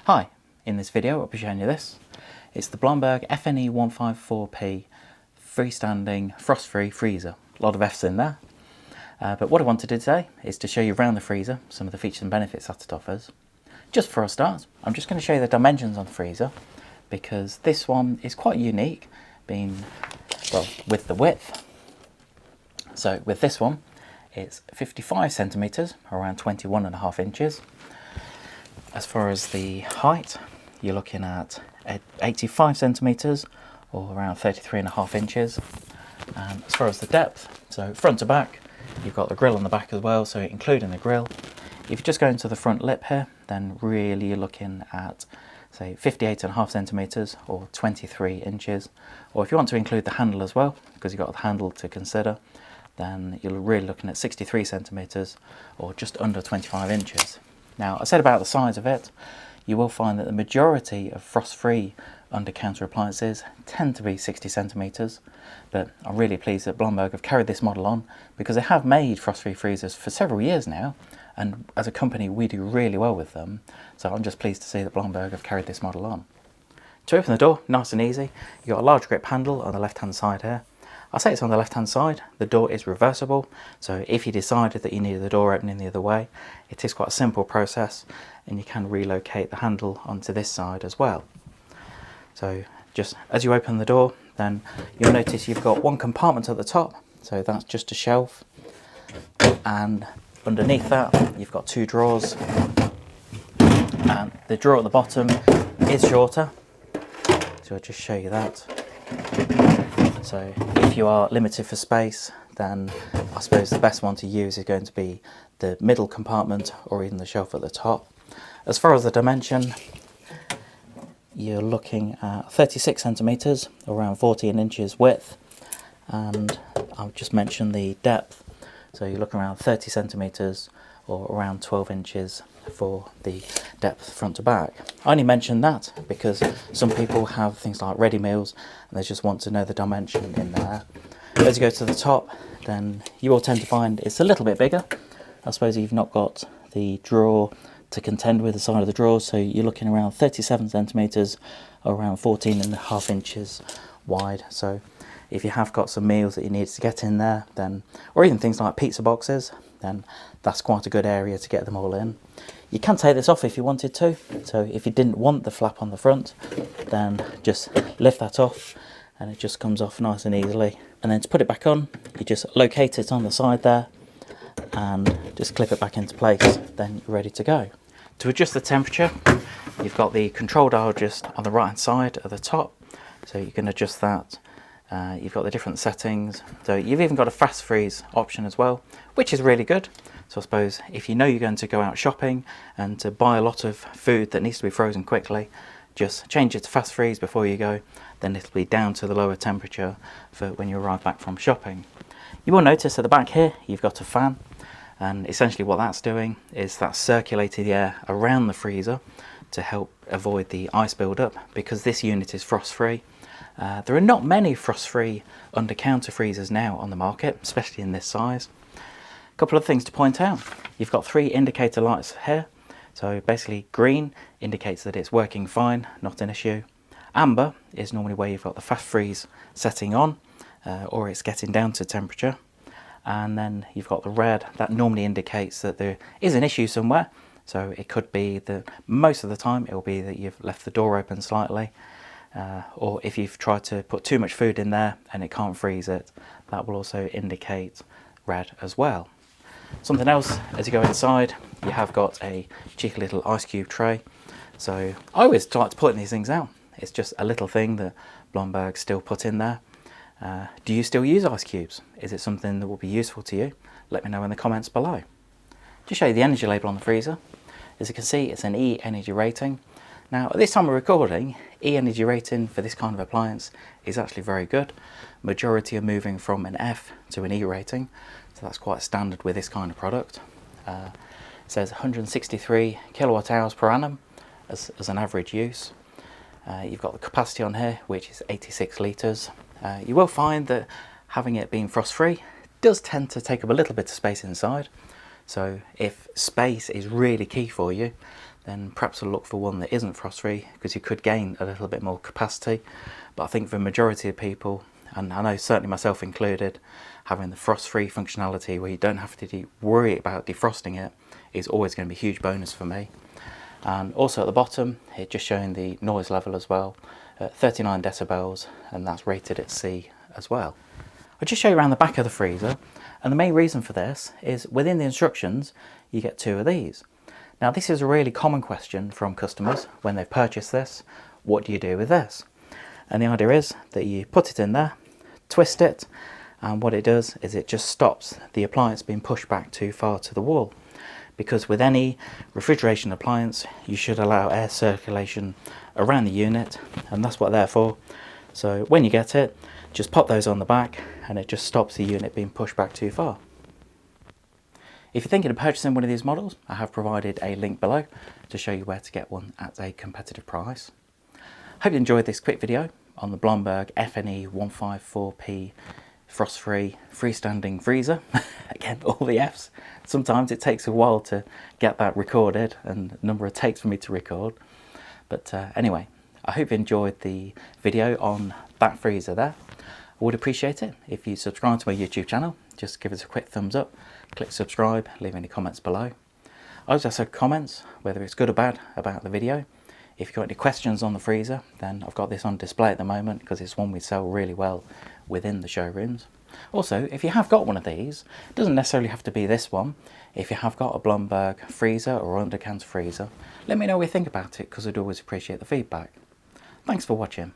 Hi, in this video I'll be showing you this. It's the Blomberg FNE154P freestanding frost-free freezer. A lot of F's in there. But what I wanted to do today is to show you around the freezer some of the features and benefits that it offers. Just for a start, I'm just going to show you the dimensions on the freezer because this one is quite unique, being, well, with the width. So with this one, it's 55 centimeters, around 21.5 inches. As far as the height, you're looking at 85 centimeters or around 33.5 inches. And as far as the depth, so front to back, you've got the grill on the back as well, so including the grill. If you just go into the front lip here, then really you're looking at, say, 58.5 centimeters or 23 inches. Or if you want to include the handle as well, because you've got the handle to consider, then you're really looking at 63 centimeters or just under 25 inches. Now, I said about the size of it, you will find that the majority of frost-free under-counter appliances tend to be 60 centimeters, but I'm really pleased that Blomberg have carried this model on because they have made frost-free freezers for several years now, and as a company we do really well with them, so I'm just pleased to see that Blomberg have carried this model on. To open the door, nice and easy, you've got a large grip handle on the left-hand side here. I'll say it's on the left hand side. The door is reversible, so if you decided that you needed the door opening the other way, it is quite a simple process and you can relocate the handle onto this side as well. So just as you open the door, then you'll notice you've got one compartment at the top, so that's just a shelf, and underneath that you've got two drawers, and the drawer at the bottom is shorter, so I'll just show you that. So if you are limited for space, then I suppose the best one to use is going to be the middle compartment or even the shelf at the top. As far as the dimension, you're looking at 36 centimeters, around 14 inches width, and I've just mentioned the depth, so you're looking around 30 centimeters or around 12 inches for the depth front to back. I only mentioned that because some people have things like ready meals and they just want to know the dimension in there. As you go to the top, then you will tend to find it's a little bit bigger. I suppose you've not got the drawer to contend with the side of the drawer, so you're looking around 37 centimeters or around 14.5 inches wide. So if you have got some meals that you need to get in there, then, or even things like pizza boxes, then that's quite a good area to get them all in. You can take this off if you wanted to, so if you didn't want the flap on the front, then just lift that off and it just comes off nice and easily. And then to put it back on, you just locate it on the side there and just clip it back into place, then you're ready to go. To adjust the temperature, you've got the control dial just on the right hand side at the top, so you can adjust that. You've got the different settings, so you've even got a fast freeze option as well, which is really good. So I suppose if you know you're going to go out shopping and to buy a lot of food that needs to be frozen quickly, just change it to fast freeze before you go, then it'll be down to the lower temperature for when you arrive back from shopping. You will notice at the back here you've got a fan, and essentially what that's doing is that's circulating the air around the freezer to help avoid the ice build-up, because this unit is frost-free. There are not many frost-free under-counter freezers now on the market, especially in this size. A couple of things to point out. You've got 3 indicator lights here. So basically green indicates that it's working fine, not an issue. Amber is normally where you've got the fast freeze setting on, or it's getting down to temperature. And then you've got the red, that normally indicates that there is an issue somewhere. So it could be that most of the time it will be that you've left the door open slightly. Or if you've tried to put too much food in there and it can't freeze it, that will also indicate red as well. Something else, as you go inside, you have got a cheeky little ice cube tray. So I always like to put these things out. It's just a little thing that Blomberg still put in there. Do you still use ice cubes? Is it something that will be useful to you? Let me know in the comments below. To show you the energy label on the freezer, as you can see, it's an E energy rating. Now, at this time of recording, E energy rating for this kind of appliance is actually very good. Majority are moving from an F to an E rating, so that's quite standard with this kind of product. It says 163 kilowatt hours per annum as an average use. You've got the capacity on here, which is 86 litres. You will find that having it being frost-free does tend to take up a little bit of space inside. So if space is really key for you, then perhaps I'll look for one that isn't frost-free, because you could gain a little bit more capacity. But I think for the majority of people, and I know certainly myself included, having the frost-free functionality where you don't have to worry about defrosting it is always going to be a huge bonus for me. And also at the bottom, it's just showing the noise level as well, at 39 decibels, and that's rated at C as well. I'll just show you around the back of the freezer, and the main reason for this is within the instructions you get two of these. Now this is a really common question from customers when they've purchased this: what do you do with this? And the idea is that you put it in there, twist it, and what it does is it just stops the appliance being pushed back too far to the wall. Because with any refrigeration appliance you should allow air circulation around the unit, and that's what they're for. So when you get it, just pop those on the back and it just stops the unit being pushed back too far. If you're thinking of purchasing one of these models, I have provided a link below to show you where to get one at a competitive price. Hope you enjoyed this quick video on the Blomberg FNE154P frost-free freestanding freezer. Again, all the Fs. Sometimes it takes a while to get that recorded and a number of takes for me to record. But anyway, I hope you enjoyed the video on that freezer there. I would appreciate it if you subscribe to my YouTube channel. Just give us a quick thumbs up, click subscribe, leave any comments below. I also have comments, whether it's good or bad, about the video. If you've got any questions on the freezer, then I've got this on display at the moment because it's one we sell really well within the showrooms. Also, if you have got one of these, it doesn't necessarily have to be this one. If you have got a Blomberg freezer or under-counter freezer, let me know what you think about it, because I'd always appreciate the feedback. Thanks for watching.